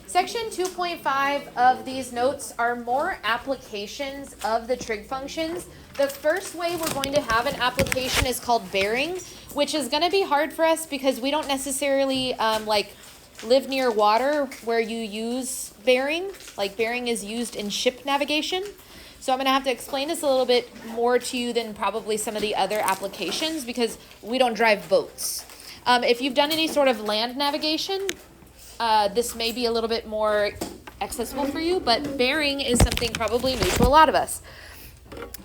Section 2.5 of these notes are more applications of the trig functions. The first way we're going to have an application is called bearing, which is going to be hard for us because we don't necessarily live near water where you use bearing. Like bearing is used in ship navigation. So I'm going to have to explain this a little bit more to you than probably some of the other applications because we don't drive boats. If you've done any sort of land navigation, this may be a little bit more accessible for you, but bearing is something probably new to a lot of us.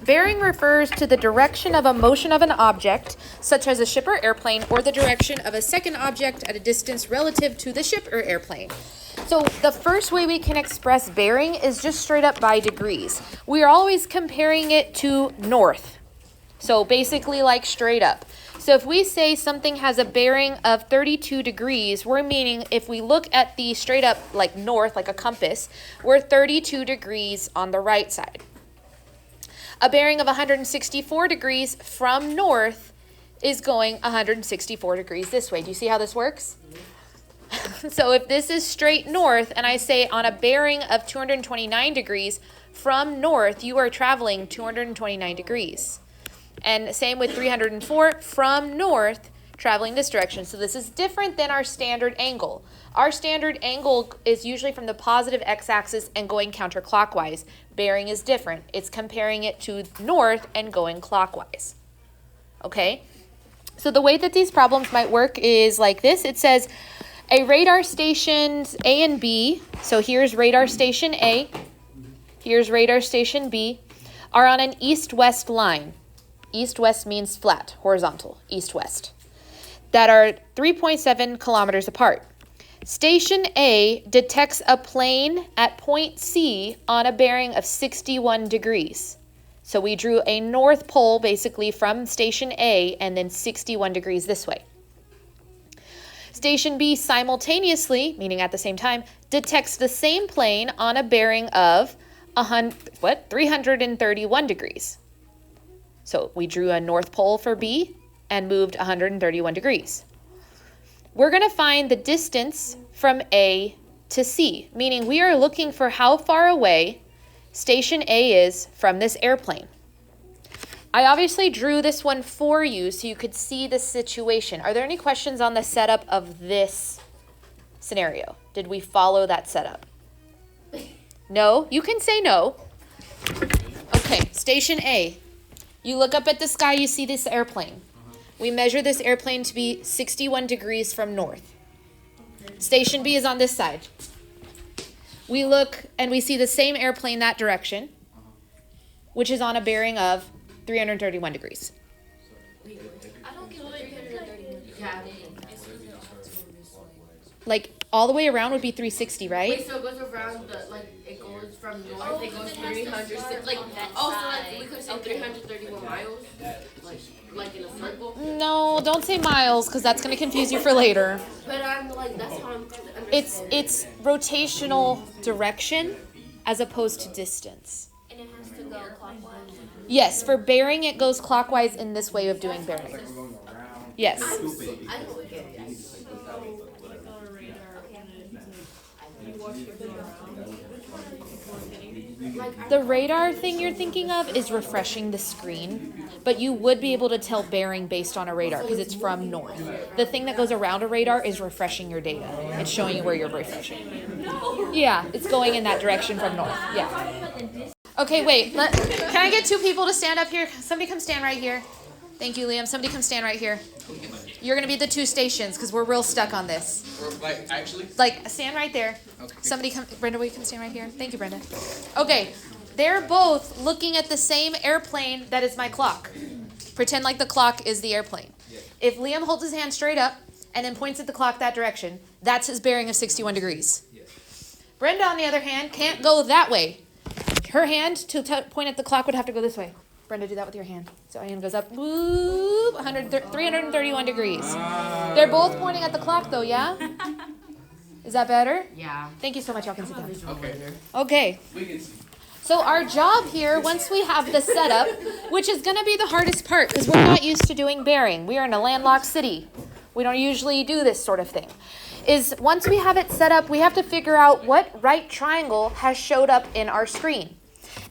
Bearing refers to the direction of a motion of an object, such as a ship or airplane, or the direction of a second object at a distance relative to the ship or airplane. So the first way we can express bearing is just straight up by degrees. We are always comparing it to north. So basically like straight up. So if we say something has a bearing of 32 degrees, we're meaning if we look at the straight up like north, like a compass, we're 32 degrees on the right side. A bearing of 164 degrees from north is going 164 degrees this way. Do you see how this works? So if this is straight north and I say on a bearing of 229 degrees from north, you are traveling 229 degrees. And same with 304 from north, traveling this direction. So this is different than our standard angle. Our standard angle is usually from the positive x-axis and going counterclockwise. Bearing is different. It's comparing it to north and going clockwise. Okay? So the way that these problems might work is like this. It says a radar stations A and B, so here's radar station A, here's radar station B, are on an east-west line. East-west means flat, horizontal, east-west, that are 3.7 kilometers apart. Station A detects a plane at point C on a bearing of 61 degrees. So we drew a north pole basically from station A and then 61 degrees this way. Station B simultaneously, meaning at the same time, detects the same plane on a bearing of 331 degrees. So we drew a north pole for B and moved 131 degrees. We're going to find the distance from A to C, meaning we are looking for how far away station A is from this airplane. I obviously drew this one for you so you could see the situation. Are there any questions on the setup of this scenario? Did we follow that setup? No? You can say no. Okay, station A. You look up at the sky, you see this airplane. We measure this airplane to be 61 degrees from north. Station B is on this side. We look and we see the same airplane that direction, which is on a bearing of 331 degrees. I don't get 331. Yeah. Like all the way around would be 360, right? Wait, so it goes around it goes from north, it goes 300, so we could say 331 miles, like in a circle. No, don't say miles because that's going to confuse you for later. But I'm like, that's how I'm It's rotational direction as opposed to distance. And it has to go clockwise. Yes, for bearing it goes clockwise in this way of doing bearing. Yes. I don't get it. The radar thing you're thinking of is refreshing the screen, but you would be able to tell bearing based on a radar because it's from north. The thing that goes around a radar is refreshing your data. It's showing you where you're refreshing. Yeah, it's going in that direction from north. Yeah. Okay, wait. Can I get two people to stand up here? Somebody come stand right here. Thank you, Liam. Somebody come stand right here. You're going to be the two stations because we're real stuck on this. Stand right there. Okay. Somebody come. Brenda, will you come stand right here? Thank you, Brenda. Okay. They're both looking at the same airplane that is my clock. Pretend like the clock is the airplane. Yeah. If Liam holds his hand straight up and then points at the clock that direction, that's his bearing of 61 degrees. Yeah. Brenda, on the other hand, can't go that way. Her hand to point at the clock would have to go this way. Brenda, do that with your hand. So hand goes up, whoop, 331 degrees. They're both pointing at the clock though, yeah? Is that better? Yeah. Thank you so much. Y'all can sit down. Okay. Okay. So our job here, once we have the setup, which is going to be the hardest part because we're not used to doing bearing. We are in a landlocked city. We don't usually do this sort of thing. is once we have it set up, we have to figure out what right triangle has showed up in our screen.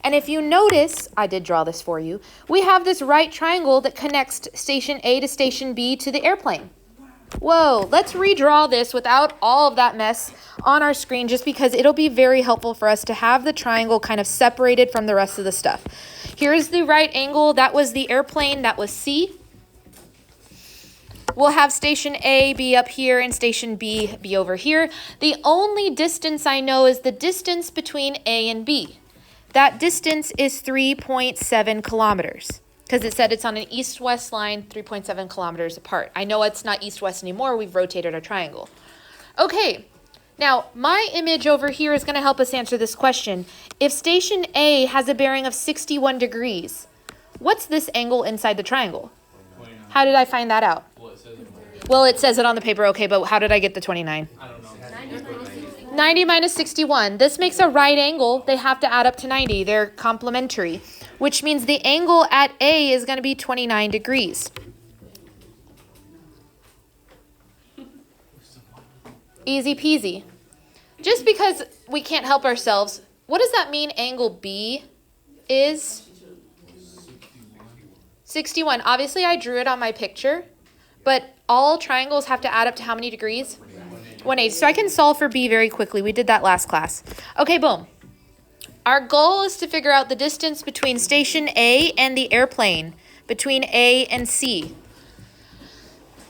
And if you notice, I did draw this for you, we have this right triangle that connects station A to station B to the airplane. Whoa, let's redraw this without all of that mess on our screen, just because it'll be very helpful for us to have the triangle kind of separated from the rest of the stuff. Here's the right angle. That was the airplane. That was C. We'll have station A be up here and station B be over here. The only distance I know is the distance between A and B. That distance is 3.7 kilometers because it said it's on an east-west line, 3.7 kilometers apart. I know it's not east-west anymore. We've rotated our triangle. Okay, now my image over here is going to help us answer this question. If station A has a bearing of 61 degrees, what's this angle inside the triangle? 29. How did I find that out? Well, it says Well, it says it on the paper, okay, but how did I get the 29? I don't know. 90 minus 61. This makes a right angle. They have to add up to 90. They're complementary, which means the angle at A is going to be 29 degrees. Easy peasy. Just because we can't help ourselves, what does that mean angle B is? 61. Obviously, I drew it on my picture, but all triangles have to add up to how many degrees? 180. So I can solve for B very quickly. We did that last class. Okay, boom. Our goal is to figure out the distance between station A and the airplane, between A and C.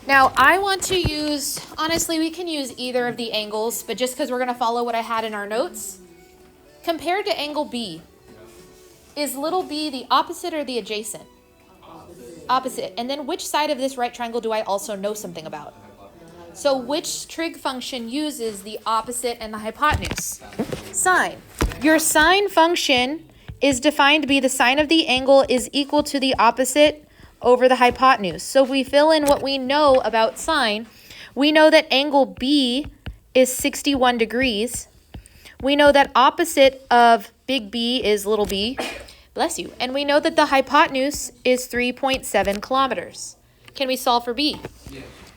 Now, I want to use, honestly, we can use either of the angles, but just because we're going to follow what I had in our notes, compared to angle B, is little b the opposite or the adjacent? Opposite. And then which side of this right triangle do I also know something about? So which trig function uses the opposite and the hypotenuse? Sine. Your sine function is defined to be the sine of the angle is equal to the opposite over the hypotenuse. So if we fill in what we know about sine, we know that angle B is 61 degrees. We know that opposite of big B is little b. Bless you. And we know that the hypotenuse is 3.7 kilometers. Can we solve for B?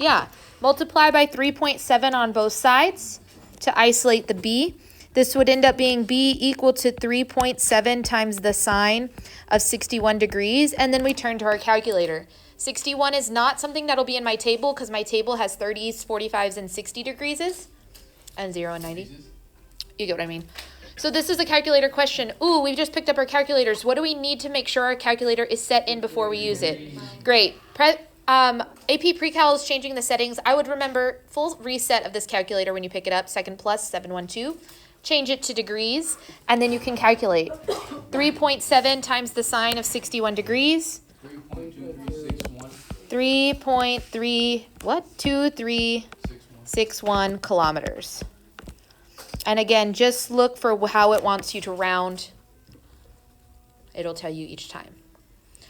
Yeah. Multiply by 3.7 on both sides to isolate the b. This would end up being b equal to 3.7 times the sine of 61 degrees. And then we turn to our calculator. 61 is not something that'll be in my table because my table has 30s, 45s, and 60 degrees. And 0 and 90. You get what I mean. So this is a calculator question. Ooh, we've just picked up our calculators. What do we need to make sure our calculator is set in before we use it? Great. AP Pre-Cal is changing the settings. I would remember full reset of this calculator when you pick it up, second plus 712. Change it to degrees, and then you can calculate. 3.7 times the sine of 61 degrees. 3.3, what? 2361 kilometers. And again, just look for how it wants you to round. It'll tell you each time.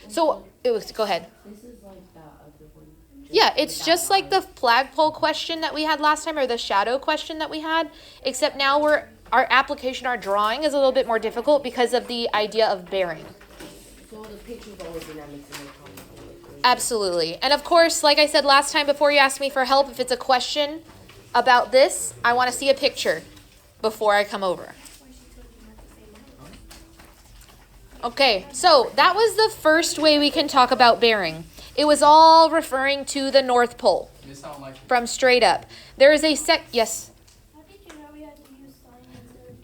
So, go ahead. This is like the other one. Yeah, it's just like the flagpole question that we had last time, or the shadow question that we had, except now our application, our drawing is a little bit more difficult because of the idea of bearing. So the pictures always dynamics in the comments. Absolutely. And of course, like I said last time, before you ask me for help, if it's a question about this, I want to see a picture before I come over. Okay, so that was the first way we can talk about bearing. It was all referring to the North Pole from straight up. There is a yes? How did you know we had to use sine instead of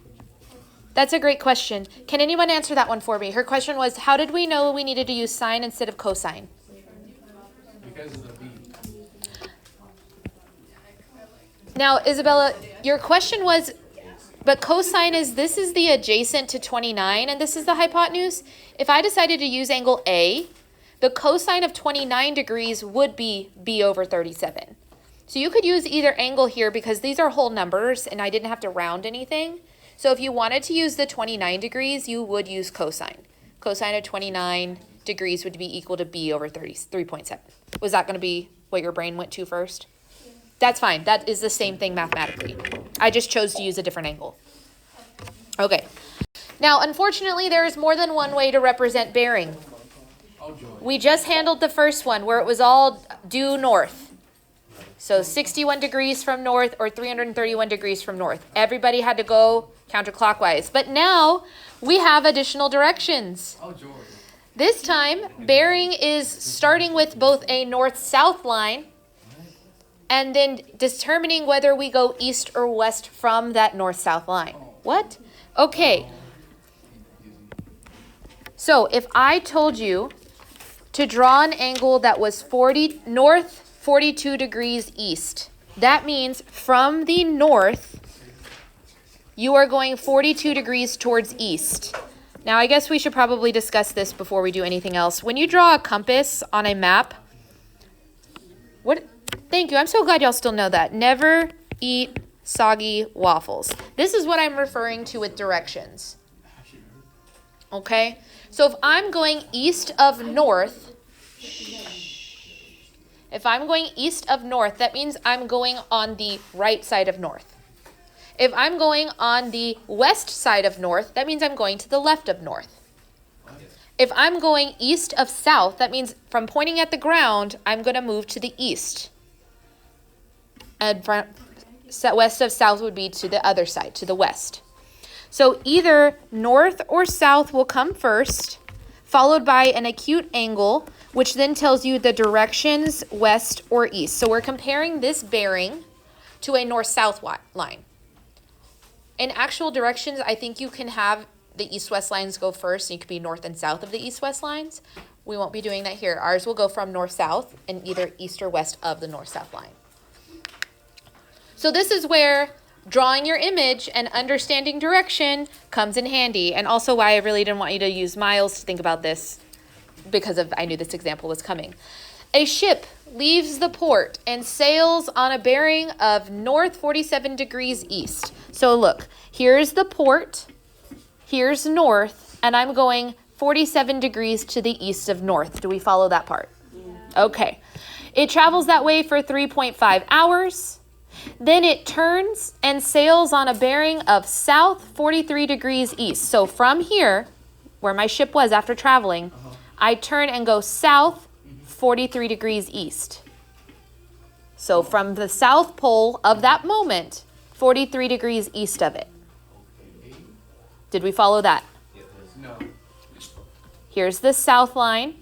That's a great question. Can anyone answer that one for me? Her question was, how did we know we needed to use sine instead of cosine? Because of the B. Now, Isabella, your question was, but cosine is, this is the adjacent to 29, and this is the hypotenuse. If I decided to use angle A, the cosine of 29 degrees would be b over 37. So you could use either angle here because these are whole numbers, and I didn't have to round anything. So if you wanted to use the 29 degrees, you would use cosine. Cosine of 29 degrees would be equal to b over 3.7. Was that going to be what your brain went to first? That's fine. That is the same thing mathematically. I just chose to use a different angle. Okay. Now, unfortunately, there is more than one way to represent bearing. We just handled the first one where it was all due north. So 61 degrees from north or 331 degrees from north. Everybody had to go counterclockwise. But now we have additional directions. Oh, George. This time, bearing is starting with both a north-south line and then determining whether we go east or west from that north-south line. What? Okay. So if I told you to draw an angle that was north 42 degrees east, that means from the north, you are going 42 degrees towards east. Now, I guess we should probably discuss this before we do anything else. When you draw a compass on a map, thank you, I'm so glad y'all still know that. Never eat soggy waffles. This is what I'm referring to with directions. Okay? So if I'm going east of north, that means I'm going on the right side of north. If I'm going on the west side of north, that means I'm going to the left of north. If I'm going east of south, that means from pointing at the ground, I'm going to move to the east. And west of south would be to the other side, to the west. So either north or south will come first, followed by an acute angle, which then tells you the directions west or east. So we're comparing this bearing to a north-south line. In actual directions, I think you can have the east-west lines go first, and you could be north and south of the east-west lines. We won't be doing that here. Ours will go from north-south and either east or west of the north-south line. So this is where drawing your image and understanding direction comes in handy, and also why I really didn't want you to use miles to think about this, because I knew this example was coming. A ship leaves the port and sails on a bearing of north 47 degrees east. So look, here's the port, here's north, and I'm going 47 degrees to the east of north. Do we follow that part? Yeah. Okay. It travels that way for 3.5 hours. Then it turns and sails on a bearing of south 43 degrees east. So from here, where my ship was after traveling, I turn and go south 43 degrees east. So from the south pole of that moment, 43 degrees east of it. Did we follow that? No. Here's the south line,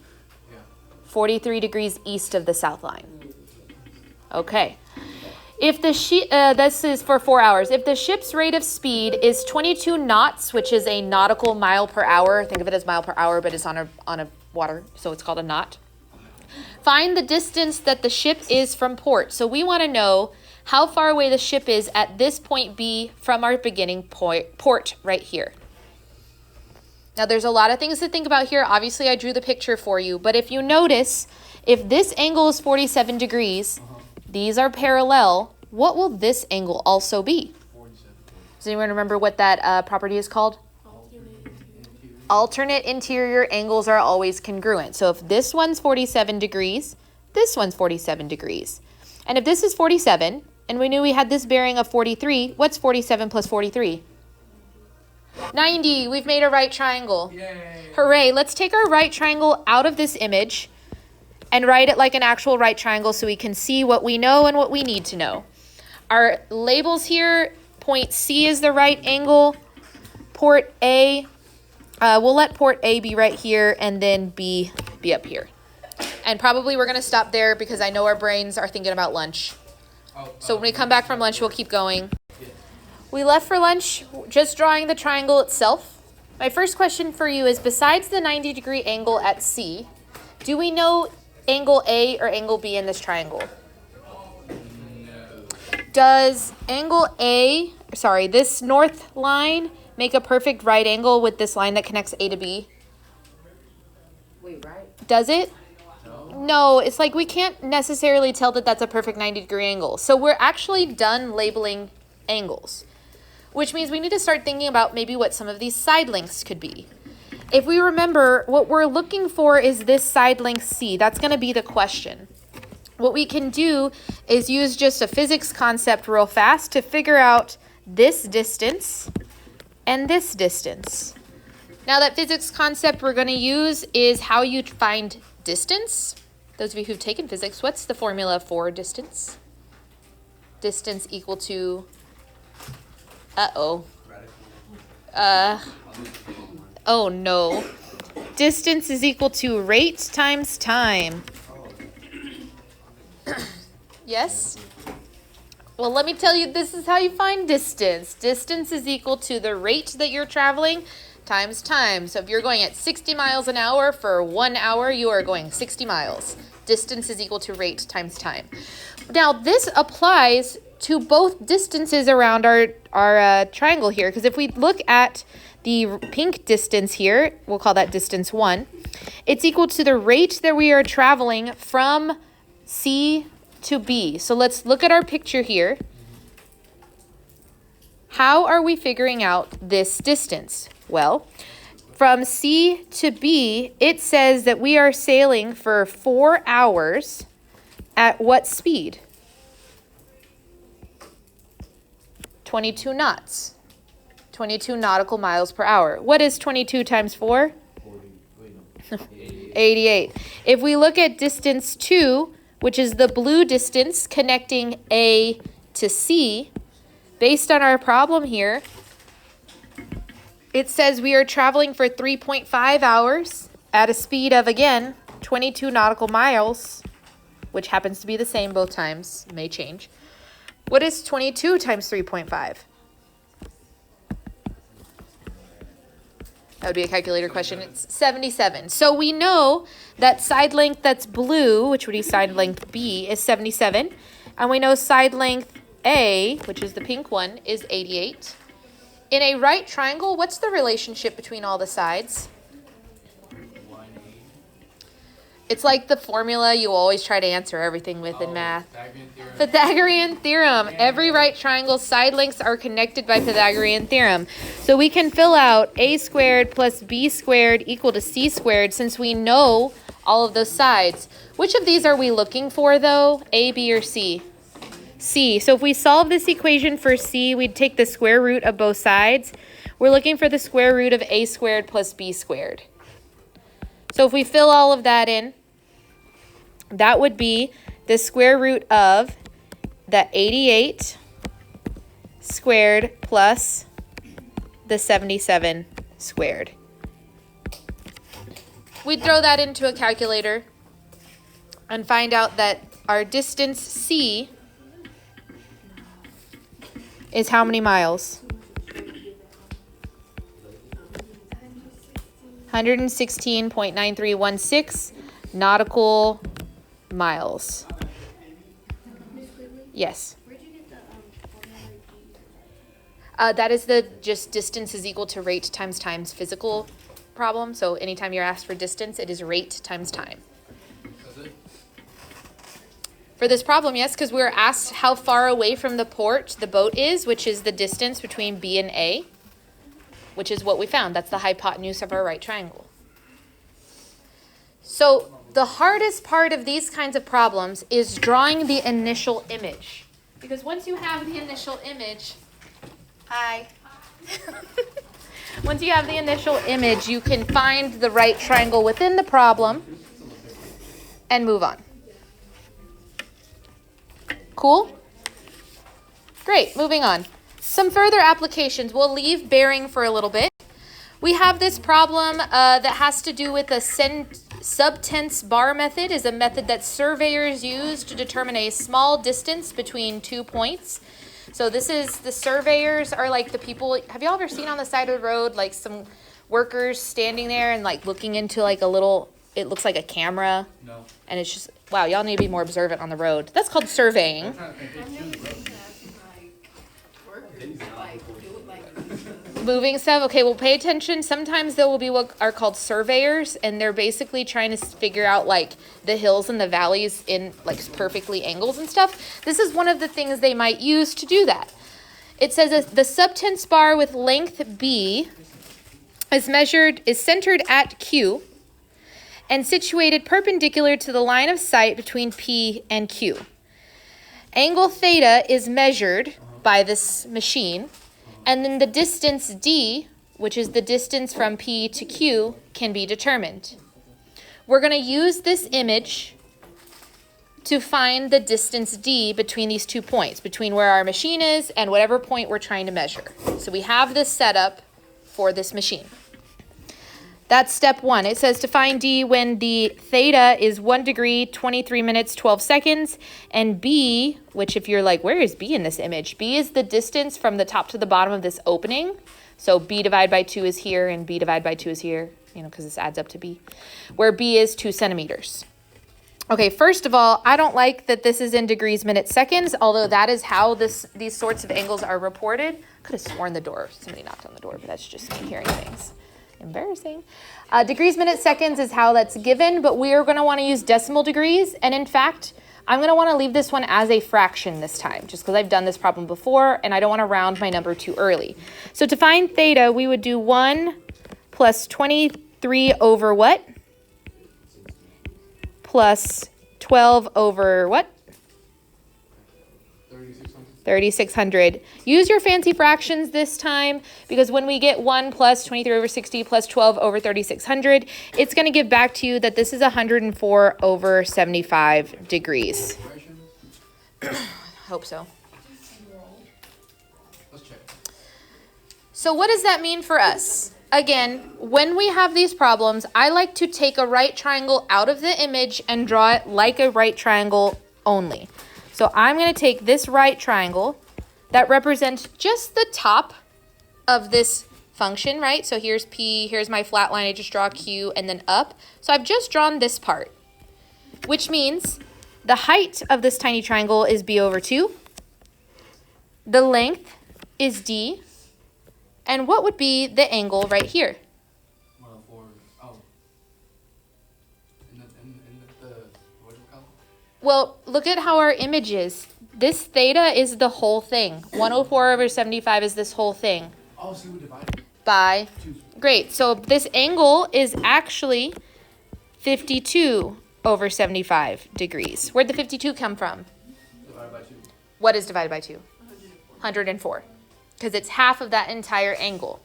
43 degrees east of the south line. Okay. If the this is for 4 hours. If the ship's rate of speed is 22 knots, which is a nautical mile per hour, think of it as mile per hour, but it's on a water, so it's called a knot. Find the distance that the ship is from port. So we want to know how far away the ship is at this point B from our beginning port right here. Now there's a lot of things to think about here. Obviously I drew the picture for you, but if you notice, if this angle is 47 degrees, these are parallel, what will this angle also be? 47. Does anyone remember what that property is called? Alternate interior angles are always congruent. So if this one's 47 degrees, this one's 47 degrees. And if this is 47, and we knew we had this bearing of 43, what's 47 plus 43? 90. We've made a right triangle. Yay. Hooray. Let's take our right triangle out of this image and write it like an actual right triangle so we can see what we know and what we need to know. Our labels here, point C is the right angle, port A, we'll let port A be right here and then B be up here. And probably we're going to stop there because I know our brains are thinking about lunch. So when we come back from lunch, we'll keep going. We left for lunch just drawing the triangle itself. My first question for you is, besides the 90-degree angle at C, do we know angle A or angle B in this triangle? Does angle A, this north line make a perfect right angle with this line that connects A to B? Wait, right? Does it? No, it's like we can't necessarily tell that that's a perfect 90-degree angle. So we're actually done labeling angles, which means we need to start thinking about maybe what some of these side lengths could be. If we remember, what we're looking for is this side length C. That's going to be the question. What we can do is use just a physics concept real fast to figure out this distance and this distance. Now that physics concept we're going to use is how you find distance. Those of you who've taken physics, what's the formula for distance? distance equal to, oh no. Distance is equal to rate times time. Yes? Well, let me tell you, this is how you find distance. Distance is equal to the rate that you're traveling times time. So if you're going at 60 miles an hour for 1 hour, you are going 60 miles. Distance is equal to rate times time. Now, this applies to both distances around our triangle here, because if we look at the pink distance here, we'll call that distance 1, it's equal to the rate that we are traveling from C to B. So let's look at our picture here. How are we figuring out this distance? Well, from C to B, it says that we are sailing for 4 hours at what speed? 22 knots. 22 nautical miles per hour. What is 22 times 4? 88. If we look at distance 2, which is the blue distance connecting A to C, based on our problem here, it says we are traveling for 3.5 hours at a speed of, again, 22 nautical miles, which happens to be the same both times. It may change. What is 22 times 3.5? That would be a calculator question. It's 77. So we know that side length that's blue, which would be side length B, is 77. And we know side length A, which is the pink one, is 88. In a right triangle, what's the relationship between all the sides? It's like the formula you always try to answer everything with in math. Pythagorean theorem. Every right triangle's side lengths are connected by Pythagorean theorem. So we can fill out a squared plus b squared equal to c squared since we know all of those sides. Which of these are we looking for though? A, B, or C? C. So if we solve this equation for C, we'd take the square root of both sides. We're looking for the square root of a squared plus b squared. So if we fill all of that in, that would be the square root of the 88 squared plus the 77 squared. We'd throw that into a calculator and find out that our distance C is how many miles? 116.9316 nautical miles. Yes. Where'd you get the formula G? That is the just distance is equal to rate times times physical problem. So anytime you're asked for distance, it is rate times time. For this problem, yes, because we were asked how far away from the port the boat is, which is the distance between B and A, which is what we found. That's the hypotenuse of our right triangle. So the hardest part of these kinds of problems is drawing the initial image. Because once you have the initial image, once you have the initial image, you can find the right triangle within the problem and move on. Cool? Great, moving on. Some further applications. We'll leave bearing for a little bit. We have this problem that has to do with a subtense bar method. Is a method that surveyors use to determine a small distance between 2 points. So this is, the surveyors are like the people, have y'all ever seen on the side of the road, like some workers standing there and like looking into like a little, it looks like a camera? No. And it's just, wow, y'all need to be more observant on the road. That's called surveying. Moving stuff. Okay, well, pay attention. Sometimes there will be what are called surveyors, and they're basically trying to figure out like the hills and the valleys in like perfectly angles and stuff. This is one of the things they might use to do that. It says the subtense bar with length B is centered at Q and situated perpendicular to the line of sight between P and Q. Angle theta is measured by this machine. And then the distance D, which is the distance from P to Q, can be determined. We're going to use this image to find the distance d between these 2 points, between where our machine is and whatever point we're trying to measure. So we have this set up for this machine. That's step 1. It says to find d when the theta is 1 degree, 23 minutes, 12 seconds, and b, which if you're like, where is b in this image? B is the distance from the top to the bottom of this opening. So b divided by 2 is here, and b divided by 2 is here, because this adds up to b, where b is 2 centimeters. Okay, first of all, I don't like that this is in degrees, minutes, seconds, although that is how these sorts of angles are reported. Could have sworn somebody knocked on the door, but that's just me hearing things. Embarrassing. Degrees, minutes, seconds is how that's given, but we are going to want to use decimal degrees. And in fact, I'm going to want to leave this one as a fraction this time, just because I've done this problem before, and I don't want to round my number too early. So to find theta, we would do 1 plus 23 over what? Plus 12 over what? 3,600. Use your fancy fractions this time, because when we get 1 plus 23 over 60 plus 12 over 3,600, it's going to give back to you that this is 104 over 75 degrees. Hope so. Let's check. So what does that mean for us? Again, when we have these problems, I like to take a right triangle out of the image and draw it like a right triangle only. So I'm going to take this right triangle that represents just the top of this function, right? So here's P, here's my flat line, I just draw Q and then up. So I've just drawn this part, which means the height of this tiny triangle is B over 2. The length is D. And what would be the angle right here? 104. Oh. In the what do you call it? Well, look at how our image is. This theta is the whole thing. 104 over 75 is this whole thing. Oh, so we divide By, 2. great. So this angle is actually 52 over 75 degrees. Where'd the 52 come from? Divided by 2. What is divided by 2? 104. Because it's half of that entire angle.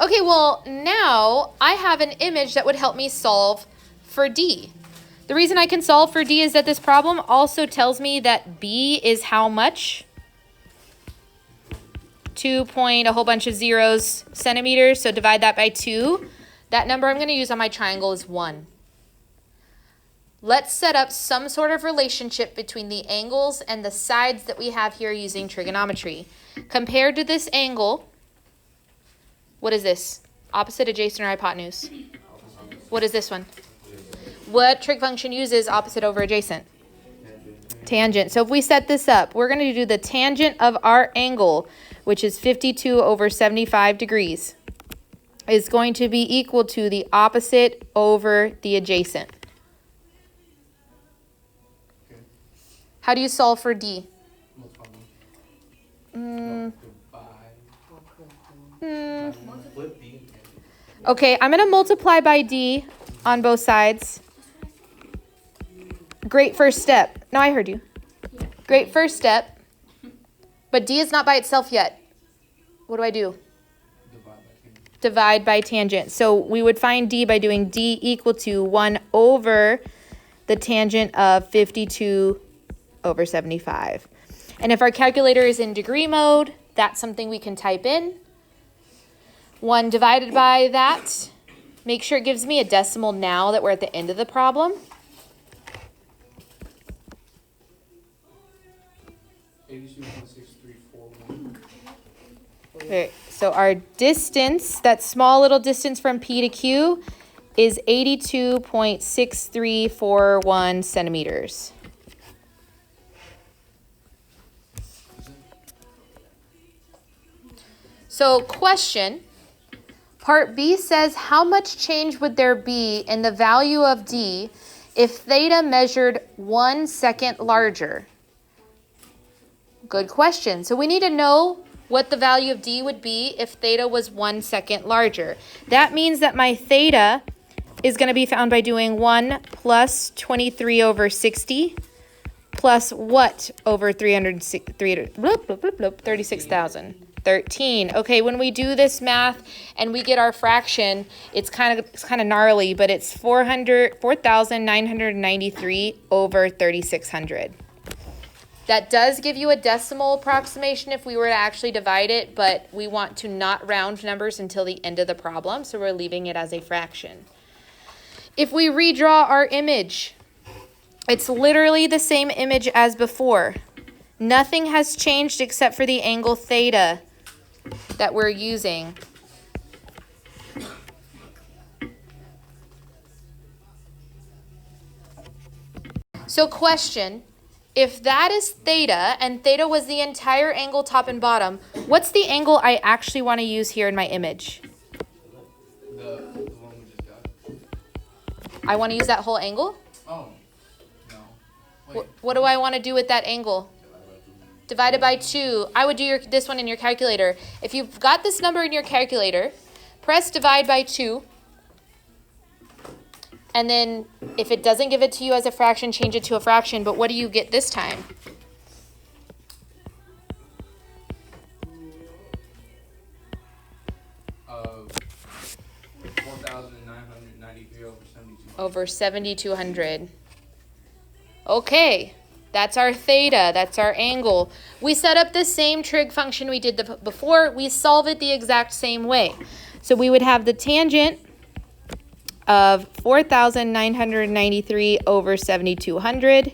Okay, well, now I have an image that would help me solve for D. The reason I can solve for D is that this problem also tells me that B is how much? 2 point, a whole bunch of zeros, centimeters. So divide that by 2. That number I'm going to use on my triangle is 1. Let's set up some sort of relationship between the angles and the sides that we have here using trigonometry. Compared to this angle, what is this? Opposite, adjacent, or hypotenuse? What is this one? What trig function uses opposite over adjacent? Tangent. So if we set this up, we're going to do the tangent of our angle, which is 52 over 75 degrees, is going to be equal to the opposite over the adjacent. Okay. How do you solve for D? Multiply. Flip D. Okay, I'm going to multiply by D on both sides. Great first step. No, I heard you. Great first step. But D is not by itself yet. What do I do? Divide by tangent. So we would find D by doing D equal to 1 over the tangent of 52 over 75. And if our calculator is in degree mode, that's something we can type in. 1 divided by that. Make sure it gives me a decimal now that we're at the end of the problem. 82.6341. Okay, so our distance, that small little distance from P to Q, is 82.6341 centimeters. So question, part B says, how much change would there be in the value of D if theta measured 1 second larger? Good question. So we need to know what the value of D would be if theta was 1 second larger. That means that my theta is going to be found by doing 1 plus 23 over 60 plus what over 36,000? 13. Okay, when we do this math and we get our fraction, it's kind of gnarly, but it's 4,993 over 3,600. That does give you a decimal approximation if we were to actually divide it, but we want to not round numbers until the end of the problem, so we're leaving it as a fraction. If we redraw our image, it's literally the same image as before. Nothing has changed except for the angle theta that we're using. So question, if that is theta, and theta was the entire angle top and bottom, what's the angle I actually want to use here in my image? The one we just got. I want to use that whole angle? Oh, no. Wait. What do I want to do with that angle? Divided by 2. I would do this one in your calculator. If you've got this number in your calculator, press divide by 2. And then if it doesn't give it to you as a fraction, change it to a fraction. But what do you get this time? Uh, 4,993 Over 7,200. Okay. That's our theta, that's our angle. We set up the same trig function we did before. We solve it the exact same way. So we would have the tangent of 4,993 over 7,200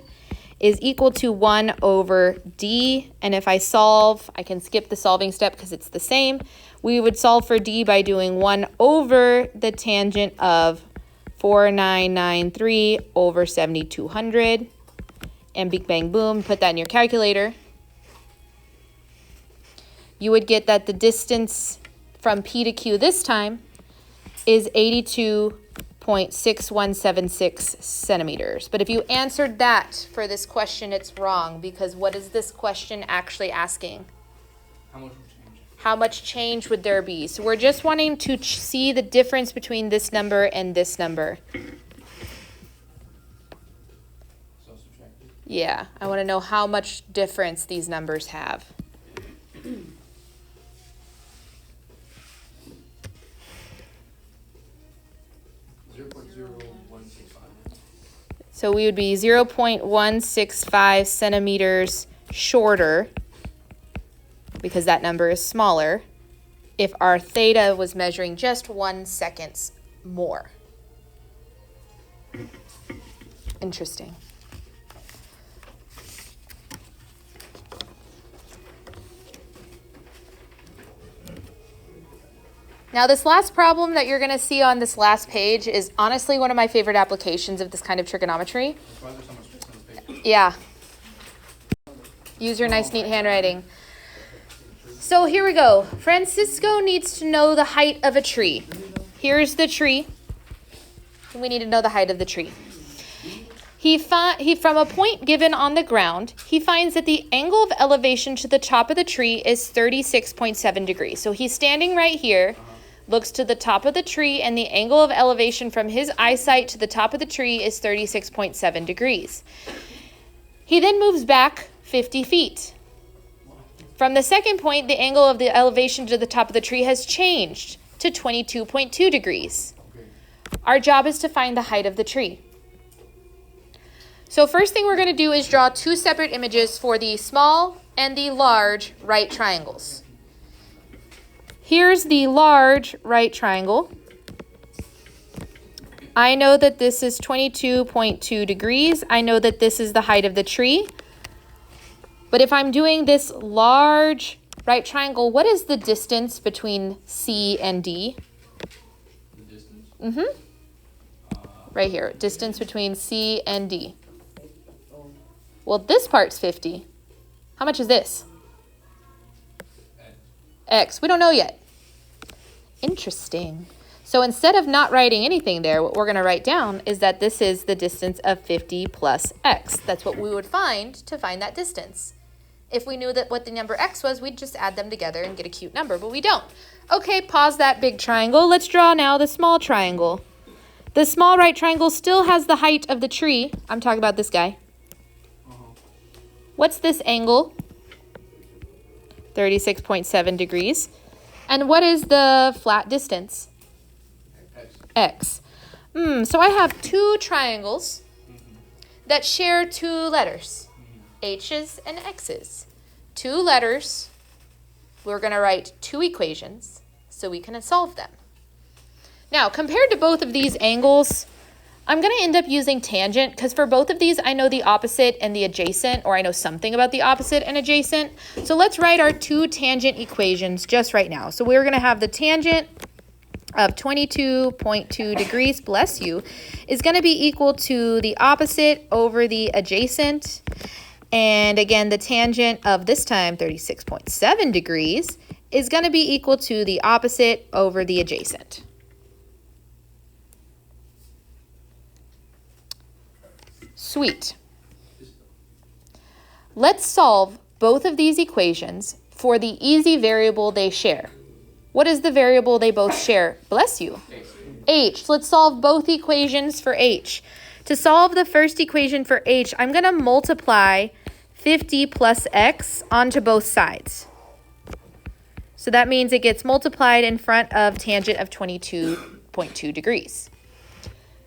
is equal to 1 over d. And if I solve, I can skip the solving step because it's the same. We would solve for d by doing 1 over the tangent of 4,993 over 7,200. And big bang boom, put that in your calculator. You would get that the distance from P to Q this time is 82.6176 centimeters. But if you answered that for this question, it's wrong, because what is this question actually asking? How much would change? How much change would there be? So we're just wanting to see the difference between this number and this number. Yeah, I want to know how much difference these numbers have. 0.0165. So we would be 0.165 centimeters shorter, because that number is smaller, if our theta was measuring just 1 second more. Interesting. Now this last problem that you're going to see on this last page is honestly one of my favorite applications of this kind of trigonometry. That's why there's so much space on this page. Yeah. Use your nice, neat handwriting. So here we go. Francisco needs to know the height of a tree. Here's the tree. We need to know the height of the tree. He from a point given on the ground, he finds that the angle of elevation to the top of the tree is 36.7 degrees. So he's standing right here, looks to the top of the tree, and the angle of elevation from his eyesight to the top of the tree is 36.7 degrees. He then moves back 50 feet. From the second point, the angle of the elevation to the top of the tree has changed to 22.2 degrees. Our job is to find the height of the tree. So first thing we're going to do is draw two separate images for the small and the large right triangles. Here's the large right triangle. I know that this is 22.2 degrees. I know that this is the height of the tree. But if I'm doing this large right triangle, what is the distance between C and D? The distance? Mm-hmm. Right here, distance between C and D. Well, this part's 50. How much is this? X. We don't know yet. Interesting. So instead of not writing anything there, what we're going to write down is that this is the distance of 50 plus X. That's what we would find to find that distance. If we knew that what the number X was, we'd just add them together and get a cute number, but we don't. Okay, pause that big triangle. Let's draw now the small triangle. The small right triangle still has the height of the tree. I'm talking about this guy. What's this angle? 36.7 degrees. And what is the flat distance? X. So I have two triangles that share two letters, H's and X's. Two letters, we're going to write two equations so we can solve them. Now, compared to both of these angles, I'm going to end up using tangent because for both of these, I know the opposite and the adjacent, or I know something about the opposite and adjacent. So let's write our two tangent equations just right now. So we're going to have the tangent of 22.2 degrees, bless you, is going to be equal to the opposite over the adjacent. And again, the tangent of this time 36.7 degrees is going to be equal to the opposite over the adjacent. Sweet. Let's solve both of these equations for the easy variable they share. What is the variable they both share? Bless you. H. Let's solve both equations for H. To solve the first equation for H, I'm going to multiply 50 plus X onto both sides. So that means it gets multiplied in front of tangent of 22.2 degrees.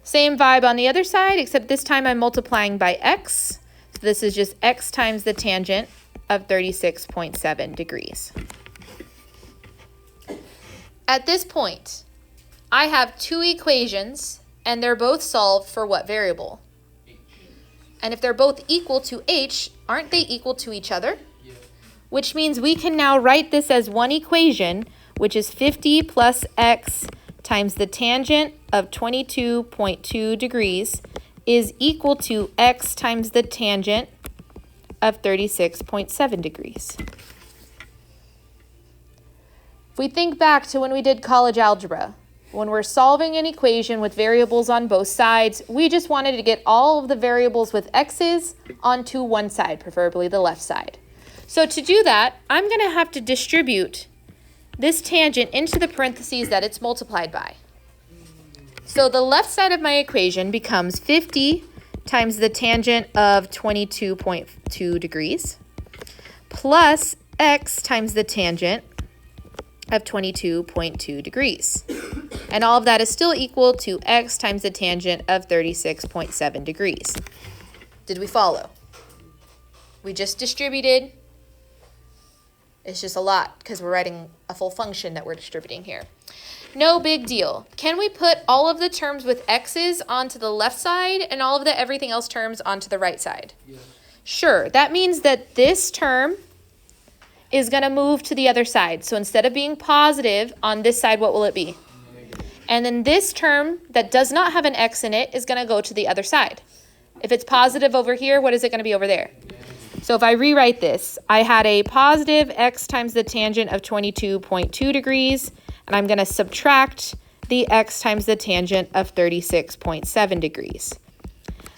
Same vibe on the other side, except this time I'm multiplying by X. So this is just X times the tangent of 36.7 degrees. At this point, I have two equations, and they're both solved for what variable? And if they're both equal to H, aren't they equal to each other? Yeah. Which means we can now write this as one equation, which is 50 plus X times the tangent of 22.2 degrees is equal to X times the tangent of 36.7 degrees. If we think back to when we did college algebra, when we're solving an equation with variables on both sides, we just wanted to get all of the variables with x's onto one side, preferably the left side. So to do that, I'm going to have to distribute this tangent into the parentheses that it's multiplied by. So the left side of my equation becomes 50 times the tangent of 22.2 degrees plus x times the tangent of 22.2 degrees. And all of that is still equal to x times the tangent of 36.7 degrees. Did we follow? We just distributed. It's just a lot because we're writing a full function that we're distributing here. No big deal. Can we put all of the terms with x's onto the left side and all of the everything else terms onto the right side? Yes. Sure. That means that this term is going to move to the other side. So instead of being positive on this side, what will it be? Negative. And then this term that does not have an x in it is going to go to the other side. If it's positive over here, what is it going to be over there? So if I rewrite this, I had a positive x times the tangent of 22.2 degrees, and I'm going to subtract the x times the tangent of 36.7 degrees.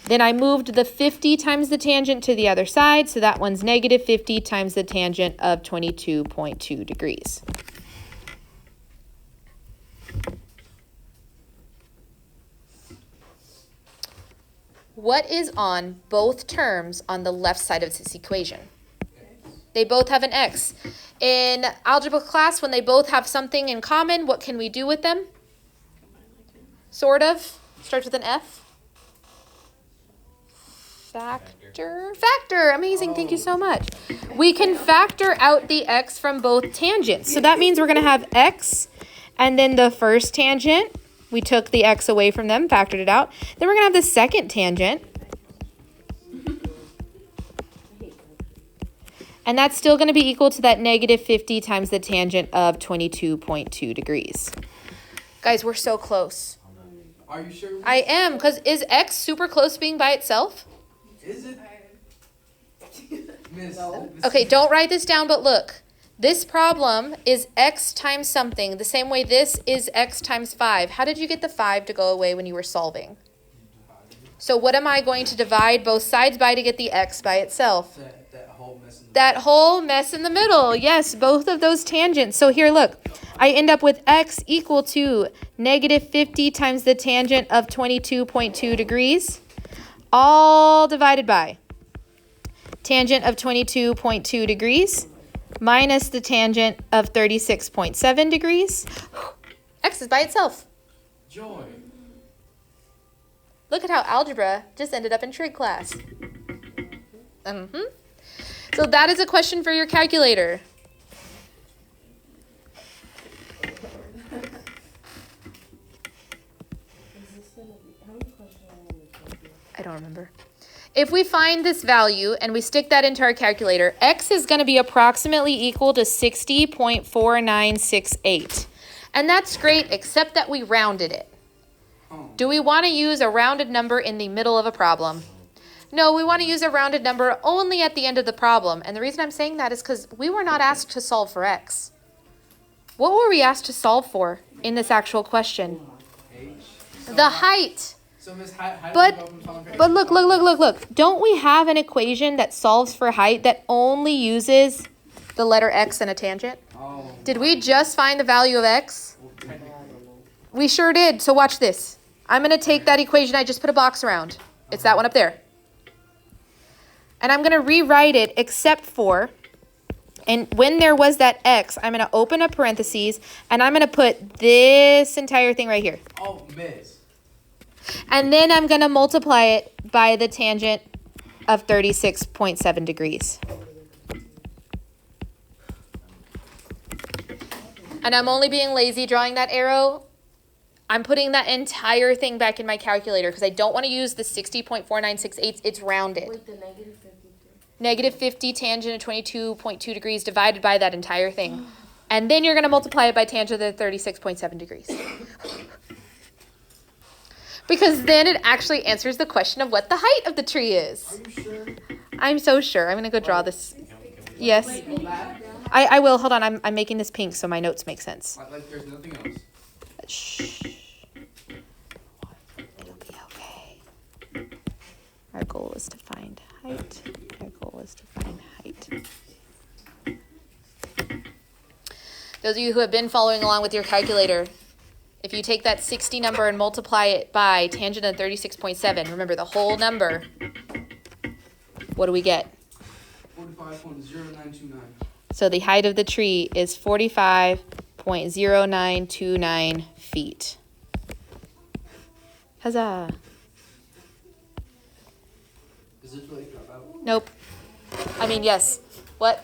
Then I moved the 50 times the tangent to the other side, so that one's negative 50 times the tangent of 22.2 degrees. What is on both terms on the left side of this equation? They both have an x. In algebra class, when they both have something in common, what can we do with them? Sort of. Starts with an F. Factor. Amazing. Thank you so much. We can factor out the x from both tangents. So that means we're going to have x and then the first tangent. We took the x away from them, factored it out. Then we're going to have the second tangent. And that's still going to be equal to that negative 50 times the tangent of 22.2 degrees. Guys, we're so close. Are you sure? I am, because is x super close to being by itself? Is it? Miss. No. Okay, don't write this down, but look. This problem is x times something, the same way this is x times 5. How did you get the 5 to go away when you were solving? So what am I going to divide both sides by to get the x by itself? That whole mess in the That whole mess in the middle. Yes, both of those tangents. So here, look. I end up with x equal to negative 50 times the tangent of 22.2 degrees, all divided by tangent of 22.2 degrees minus the tangent of 36.7 degrees. X is by itself. Joy. Look at how algebra just ended up in trig class. So that is a question for your calculator. I don't remember. If we find this value and we stick that into our calculator, X is going to be approximately equal to 60.4968. And that's great, except that we rounded it. Do we want to use a rounded number in the middle of a problem? No, we want to use a rounded number only at the end of the problem. And the reason I'm saying that is because we were not asked to solve for X. What were we asked to solve for in this actual question? The height. So Miss, how But do we go from solving for look. Don't we have an equation that solves for height that only uses the letter X and a tangent? Oh. Did we just find the value of X? Well, technically. We sure did. So watch this. I'm going to take that equation I just put a box around. It's that one up there. And I'm going to rewrite it except for, and when there was that X, I'm going to open a parentheses, and I'm going to put this entire thing right here. Oh, Miss. And then I'm going to multiply it by the tangent of 36.7 degrees. And I'm only being lazy drawing that arrow. I'm putting that entire thing back in my calculator because I don't want to use the 60.4968. It's rounded. With the negative 53. Negative 50 tangent of 22.2 degrees divided by that entire thing. And then you're going to multiply it by tangent of 36.7 degrees. Because then it actually answers the question of what the height of the tree is. Are you sure? I'm so sure. I'm going to go draw this. Yes. I will. Hold on. I'm making this pink so my notes make sense. Like there's nothing else. Shh. It'll be okay. Our goal is to find height. Our goal is to find height. Those of you who have been following along with your calculator, if you take that 60 number and multiply it by tangent of 36.7, remember the whole number, what do we get? 45.0929. So the height of the tree is 45.0929 feet. Huzzah. Is it too late to drop out? Nope. I mean, yes. What?